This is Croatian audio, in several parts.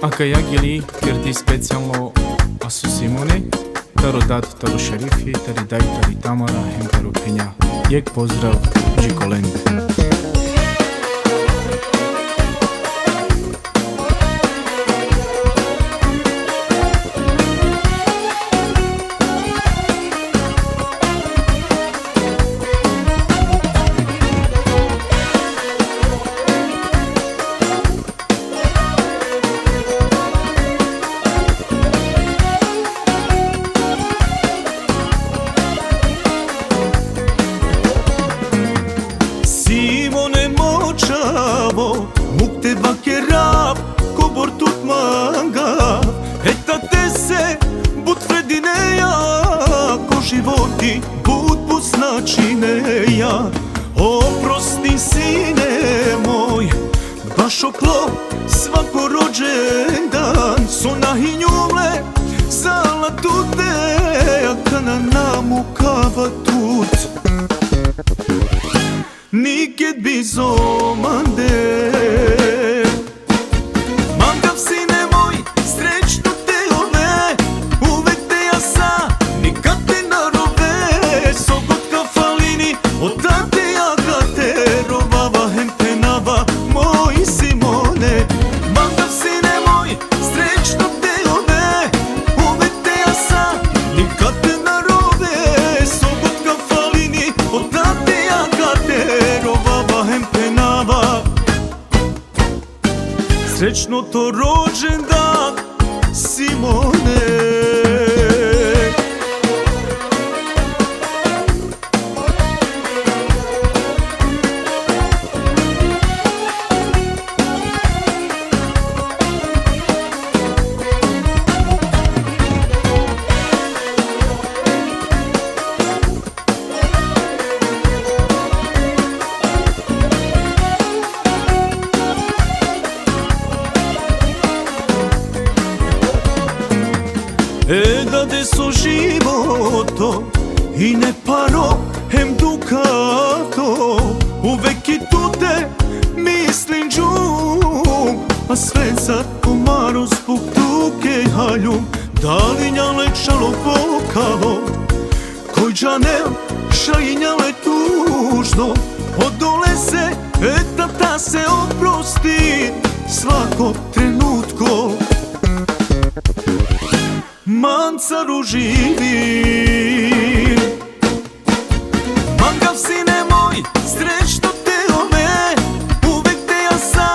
Anche Jagili pierdì specijalno a su Simone, taro dat, taro šerifi, tari daj, tari tamara, hem taro penja. Jek pozdrav, Džikoleng. Simone močavo, muk te vakerab, kobor tut mangav. Eta te se, bud Fredineja, ko životi, bud pusnačineja. Oprosti sine moj, baš oklo svako rođendan. Sona hinjule, zala tute, a kana namu kava tut. Nikad bizomande Mangav sine moj, srećno te ove, uvek te jasa, nikad te narove. Sogot kafalini, od tate jaka te rovava, hem te nava, moj Simone. Mangav sine moj, srećno te ove, uvek te jasa, nikad te narove. Sogot kafalini, od tate jaka te hem penava. Srećno to rođendan, Simone. E da deso životo i ne paro hem dukato. Uvek i tute mislim džum, a sve za komaro zbog tuke haljum. Da li njale čalo pokalo, koj džanel šajnjale tužno. Odole se, eta ta se oprosti svako trenutko. Mancaru živim, Mangav sine moj, srećno te ove, uvek te jasa,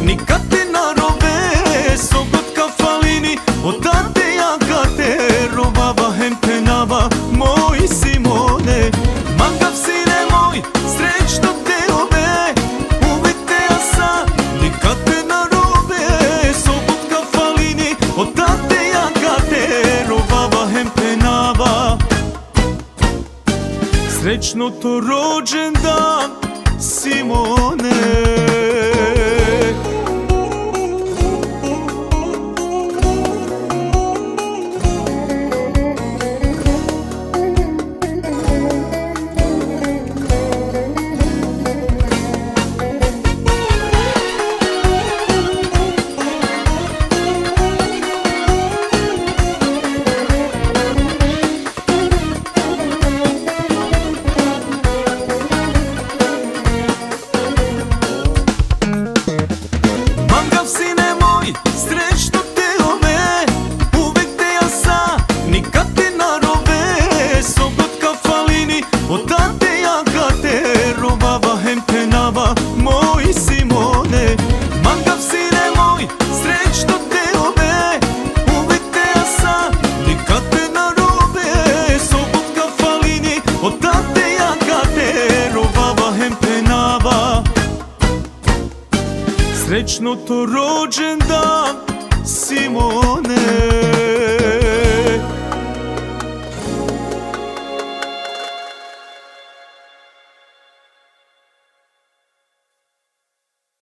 nikad te narove. Sogot kafalini, od tate jaka te rovava, hem te nava, moj Simone. Mangav sine moj, srećno te ove, uvek te jasa, nikad te narove. Sogot kafalini, od tate jaka te rovava, hem penava. Srećno to rođendan, Simone. Od tate jaka te rovava, hem te nava, moj Simone. Mangav sine moj, srećno te ove, uvek te jasa, nikad te narove. Sogot kafalini, od tate jaka te rovava, hem te nava. Srećno to rođendan, Simone.